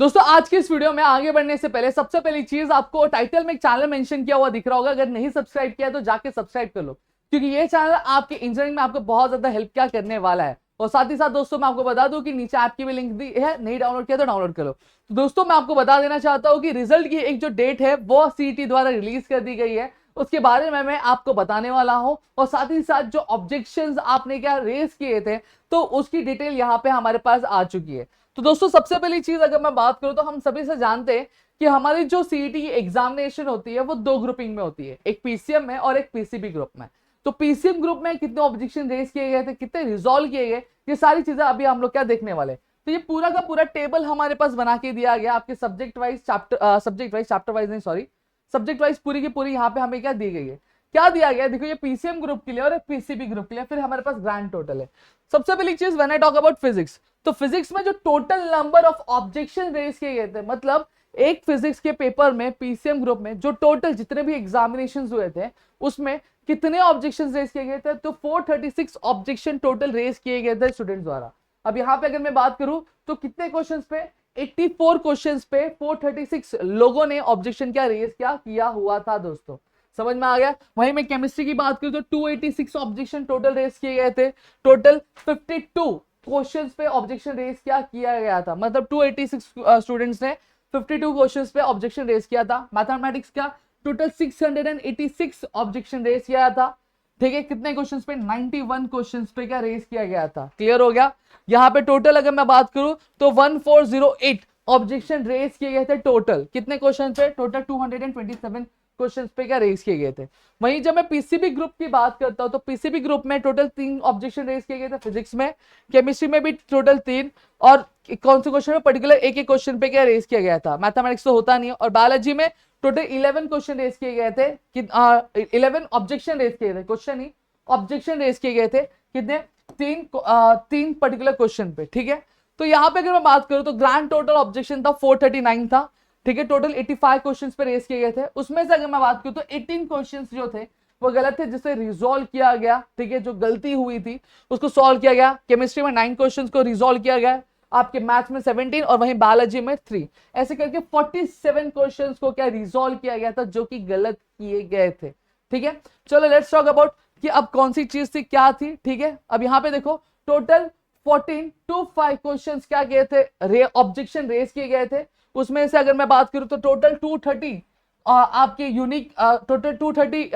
दोस्तों आज की इस वीडियो में आगे बढ़ने से पहले सबसे पहली चीज, आपको टाइटल में एक चैनल मेंशन किया हुआ दिख रहा होगा। अगर नहीं सब्सक्राइब किया तो जाके सब्सक्राइब कर लो, क्योंकि ये चैनल आपके इंजीनियरिंग में आपको बहुत ज्यादा हेल्प क्या करने वाला है। और साथ ही साथ दोस्तों मैं आपको बता दूं कि नीचे ऐप की भी लिंक दी है, नहीं डाउनलोड किया तो डाउनलोड कर लो। तो दोस्तों मैं आपको बता देना चाहता हूं कि रिजल्ट की एक जो डेट है वो सीईटी द्वारा रिलीज कर दी गई है, उसके बारे में मैं आपको बताने वाला हूं। और साथ ही साथ जो ऑब्जेक्शंस आपने क्या रेज किए थे, तो उसकी डिटेल यहाँ पे हमारे पास आ चुकी है। तो दोस्तों सबसे पहली चीज अगर मैं बात करूं तो हम सभी से जानते हैं कि हमारी जो सीईटी की एग्जामिनेशन होती है वो दो ग्रुपिंग में होती है, एक पीसीएम में और एक पीसीबी ग्रुप में। तो पीसीएम ग्रुप में कितने ऑब्जेक्शन रेज किए गए थे, कितने रिजॉल्व किए गए, ये सारी चीजें अभी हम लोग क्या देखने वाले। तो ये पूरा का पूरा टेबल हमारे पास बना के दिया गया आपके सब्जेक्ट वाइज चैप्टर वाइज नहीं, सॉरी, सब्जेक्ट वाइज पूरी की पूरी यहाँ पे हमें क्या दी गई है, क्या दिया गया। देखो ये पीसीएम ग्रुप के लिए और पीसीबी ग्रुप के लिए, फिर हमारे पास ग्रैंड टोटल है। सबसे पहली चीज when I talk about physics, तो फिजिक्स में जो total number of objection raise किए गए थे, मतलब एक फिजिक्स के पेपर में पीसीएम ग्रुप में जो टोटल जितने भी एग्जामिनेशन हुए थे उसमें कितने ऑब्जेक्शन रेज किए गए थे, तो 436 ऑब्जेक्शन टोटल रेज किए गए थे स्टूडेंट द्वारा। अब यहाँ पे अगर मैं बात करूं तो कितने क्वेश्चंस पे, 84 क्वेश्चंस पे 436 लोगों ने ऑब्जेक्शन क्या रेज क्या किया हुआ था दोस्तों, समझ में आ गया। वहीं मैं केमिस्ट्री की बात करूं तो 286 ऑब्जेक्शन टोटल रेज किए गए थे, टोटल 52 क्वेश्चंस पे ऑब्जेक्शन रेज क्या किया गया था, मतलब 286 स्टूडेंट्स ने 52 क्वेश्चंस पे ऑब्जेक्शन रेज किया था। मैथमेटिक्स का टोटल 686 ऑब्जेक्शन रेज किया था, ठीक है। कितने क्वेश्चंस पे, 91 क्वेश्चंस पे क्या रेज किया गया था, क्लियर हो गया। यहाँ पे टोटल अगर मैं बात करूं तो 1408 ऑब्जेक्शन रेज किए गए थे टोटल, कितने क्वेश्चन पे, टोटल 227 क्वेश्चंस पे क्या रेज किए गए थे। वहीं जब मैं पीसीबी ग्रुप की बात करता हूं तो पीसीबी ग्रुप में टोटल 3 ऑब्जेक्शन रेज किए गए थे, फिजिक्स में, केमिस्ट्री में भी टोटल 3, और कौन से क्वेश्चन में पर्टिकुलर एक एक क्वेश्चन पे क्या रेज किया गया था, मैथमेटिक्स तो होता नहीं है। और बायोलॉजी में टोटल 11 क्वेश्चन रेज किए गए थे, 11 ऑब्जेक्शन रेज किए थे, क्वेश्चन ही ऑब्जेक्शन रेज किए गए थे, कितने, तीन पर्टिकुलर क्वेश्चन पे, ठीक है। तो यहाँ पे अगर मैं बात करूं तो ग्रैंड टोटल ऑब्जेक्शन था 439 था, ठीक है। टोटल 85 क्वेश्चंस पे रेज किए गए थे, उसमें से अगर मैं बात करूं तो 18 क्वेश्चंस जो थे वो गलत थे, जिसे रिजॉल्व किया गया, ठीक है। जो गलती हुई थी उसको सॉल्व किया गया। केमिस्ट्री में 9 क्वेश्चंस को रिजॉल्व किया गया, आपके मैथ्स में 17 और वहीं बायोलॉजी में 3, ऐसे करके 47 क्वेश्चंस को क्या रिजॉल्व किया गया था जो कि गलत किए गए थे, ठीक है। चलो लेट्स टॉक अबाउट कि अब कौन सी चीज थी, क्या थी, ठीक है। अब यहाँ पे देखो टोटल 1425 क्वेश्चंस क्या किए थे, ऑब्जेक्शन रेज किए गए थे। उसमें से अगर मैं बात करूं तो टोटल 230 आपके यूनिक, टोटल 230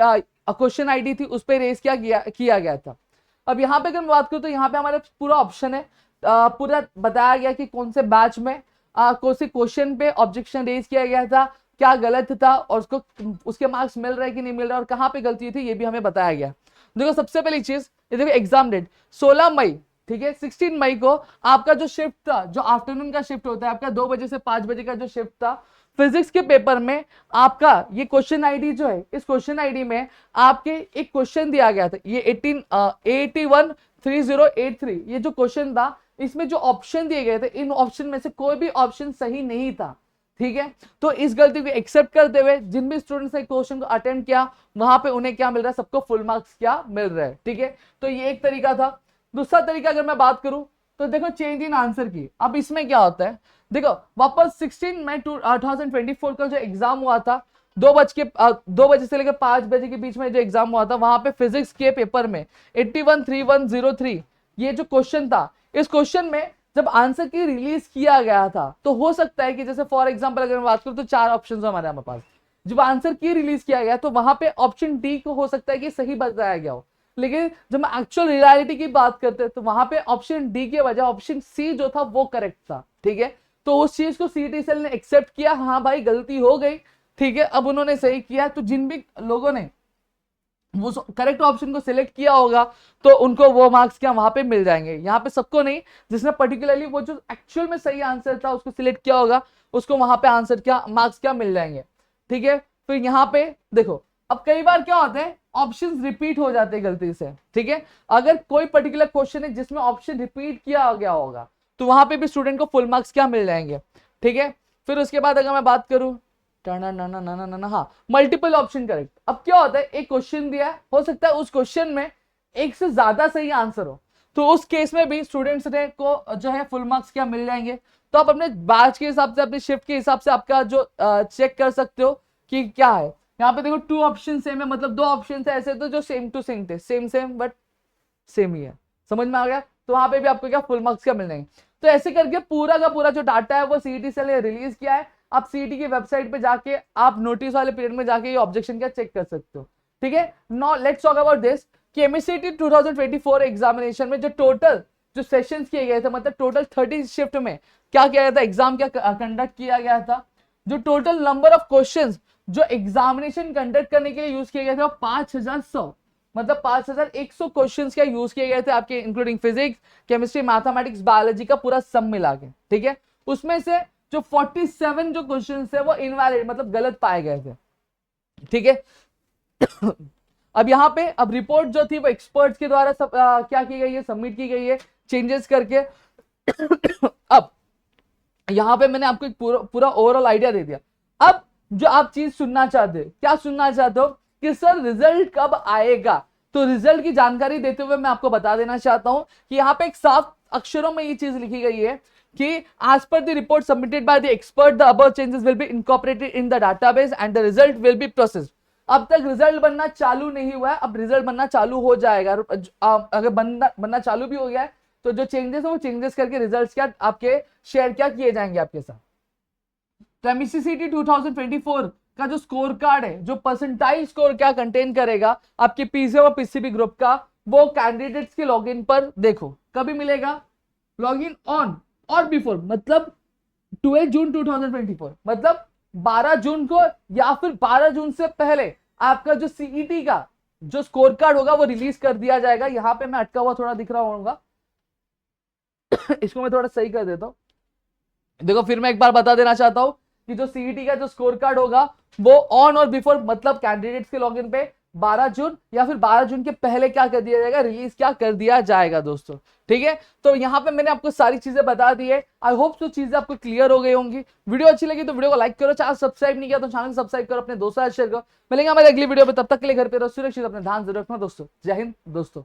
क्वेश्चन आईडी थी, उस पर रेज किया गया था। अब यहाँ पे अगर मैं बात करूं तो यहाँ पे हमारा पूरा ऑप्शन है, पूरा बताया गया कि कौन से बैच में कौन से क्वेश्चन पे ऑब्जेक्शन रेज किया गया था, क्या गलत था और उसको उसके मार्क्स मिल रहे कि नहीं मिल रहा और कहाँ पे गलती थी, ये भी हमें बताया गया। देखो सबसे पहली चीज, ये देखो एग्जाम डेट 16 मई, ठीक है। 16 मई को आपका जो शिफ्ट था, जो आफ्टरनून का शिफ्ट होता है आपका 2 बजे से 5 बजे का जो शिफ्ट था, फिजिक्स के पेपर में आपका ये क्वेश्चन आईडी जो है, इस क्वेश्चन आईडी में आपके एक क्वेश्चन दिया गया था, ये 813083, ये जो क्वेश्चन था इसमें जो ऑप्शन दिए गए थे, इन ऑप्शन में से कोई भी ऑप्शन सही नहीं था, ठीक है। तो इस गलती को एक्सेप्ट करते हुए जिन भी स्टूडेंट्स ने क्वेश्चन को अटेम्प्ट किया वहां पे उन्हें क्या मिल रहा है, सबको फुल मार्क्स क्या मिल रहा है, ठीक है। तो ये एक तरीका था। दूसरा तरीका अगर मैं बात करूं तो देखो चेंज इन आंसर की। अब इसमें क्या होता है, देखो वापस 16 मई 2024 का जो एग्जाम हुआ था, 2 बजे से लेकर 5 बजे के बीच में जो एग्जाम हुआ था, वहां पे फिजिक्स के पेपर में 813103 ये जो क्वेश्चन था, इस क्वेश्चन में जब आंसर की रिलीज किया गया था तो हो सकता है कि जैसे फॉर एग्जांपल अगर मैं बात करूं तो 4 ऑप्शंस हमारे पास, जब आंसर की रिलीज किया गया तो वहां पे ऑप्शन डी को हो सकता है कि सही बताया गया हो, लेकिन जब हम एक्चुअल रियलिटी की बात करते हैं तो वहां पे ऑप्शन डी के बजाय ऑप्शन सी जो था वो करेक्ट था, ठीक है। तो उस चीज को सीईटी सेल ने एक्सेप्ट किया, हाँ भाई गलती हो गई, ठीक है, अब उन्होंने सही किया। तो जिन भी लोगों ने वो करेक्ट ऑप्शन को सिलेक्ट किया होगा तो उनको वो मार्क्स क्या वहां पे मिल जाएंगे। यहाँ पे सबको नहीं, जिसने पर्टिकुलरली वो जो एक्चुअल में सही आंसर था उसको सिलेक्ट किया होगा उसको वहां पे आंसर क्या मार्क्स क्या मिल जाएंगे, ठीक है। तो यहाँ पे देखो अब कई बार क्या होता है, ऑप्शंस रिपीट हो जाते हैं गलती से, ठीक है। अगर कोई पर्टिकुलर क्वेश्चन है जिसमें ऑप्शन रिपीट किया गया होगा तो वहां पे भी स्टूडेंट को फुल मार्क्स क्या मिल जाएंगे, ठीक है। फिर उसके बाद अगर मैं बात करूं, हाँ, मल्टीपल ऑप्शन करेक्ट। अब क्या होता है, एक क्वेश्चन दिया है, हो सकता है उस क्वेश्चन में एक से ज्यादा सही आंसर हो, तो उस केस में भी स्टूडेंट्स ने को जो है फुल मार्क्स क्या मिल जाएंगे। तो आप अपने बैच के हिसाब से, अपनी शिफ्ट के हिसाब से आपका जो चेक कर सकते हो कि क्या है। यहाँ पे देखो 2 ऑप्शन सेम है, मतलब 2 ऑप्शन है ऐसे तो जो सेम टू सेम थे, सेम बट सेम ही है, समझ में आ गया। तो वहां पे भी आपको क्या फुल मार्क्स क्या मिल जाएंगे। तो ऐसे करके पूरा का पूरा जो डाटा है वो सीईटी से रिलीज किया है। आप सीईटी की वेबसाइट पे जाके आप नोटिस वाले पीरियड में जाके ये ऑब्जेक्शन क्या चेक कर सकते हो, ठीक है। Now let's talk about this कि एमएससीटी 2024 एग्जामिनेशन में जो टोटल जो सेशंस किए गए थे, मतलब टोटल 30 शिफ्ट में क्या किया गया था, एग्जाम क्या कंडक्ट किया गया था। जो टोटल नंबर ऑफ क्वेश्चंस जो एग्जामिनेशन कंडक्ट करने के लिए यूज किए गए थे वो 5100, मतलब 5100 क्वेश्चंस क्या यूज किए गए थे आपके, including physics, chemistry, mathematics, biology का पूरा सम मिला के, ठीक है। उसमें से जो 47 जो क्वेश्चंस थे वो इनवैलिड, मतलब गलत पाए गए थे, ठीक है। अब यहाँ पे अब रिपोर्ट जो थी वो एक्सपर्ट्स के द्वारा क्या की गई है, सबमिट की गई है चेंजेस करके। अब यहाँ पे मैंने आपको एक पूरा ओवरऑल आइडिया दे दिया। अब जो आप चीज सुनना चाहते हो, क्या सुनना चाहते हो कि सर रिजल्ट कब आएगा, तो रिजल्ट की जानकारी देते हुए मैं आपको बता देना चाहता हूं कि यहाँ पे एक साफ अक्षरों में ये चीज लिखी गई है कि as per the report submitted by the expert the above changes will be incorporated in the database and the result will be processed. अब तक रिजल्ट बनना चालू नहीं हुआ है, अब रिजल्ट बनना चालू हो जाएगा। अगर बनना चालू भी हो गया है तो जो चेंजेस है वो चेंजेस करके रिजल्ट्स क्या आपके शेयर क्या किए जाएंगे आपके साथ। तो एमएससीटी 2024 का जो स्कोर कार्ड है, जो परसेंटाइल स्कोर क्या कंटेन करेगा आपके पीसीएम और पीसीबी ग्रुप का, वो कैंडिडेट्स के लॉगिन पर देखो कभी मिलेगा, लॉगिन ऑन और बिफोर, मतलब 12 जून 2024, मतलब 12 जून को या फिर 12 जून से पहले आपका जो सीईटी का जो स्कोर कार्ड होगा वो रिलीज कर दिया जाएगा। यहां पे मैं अटका हुआ थोड़ा दिख रहा होगा, इसको मैं थोड़ा सही कर देता हूं। देखो फिर मैं एक बार बता देना चाहता हूं कि जो सीईटी का जो स्कोर कार्ड होगा वो ऑन और बिफोर, मतलब कैंडिडेट्स के लॉगिन पे 12 जून या फिर 12 जून के पहले क्या कर दिया जाएगा, रिलीज क्या कर दिया जाएगा दोस्तों, ठीक है। तो यहाँ पे मैंने आपको सारी चीजें बता दी है। आई होप तो चीजें आपको क्लियर हो गई होंगी। वीडियो अच्छी लगी तो वीडियो को लाइक करो, चैनल सब्सक्राइब नहीं किया तो चैनल सब्सक्राइब करो, अपने दोस्तों शेयर करो। मिलेंगे हमारे अगली वीडियो में, तब तक के लिए घर पे रहो सुरक्षित, अपने ध्यान जरूर रखना दोस्तों। जय हिंद दोस्तों।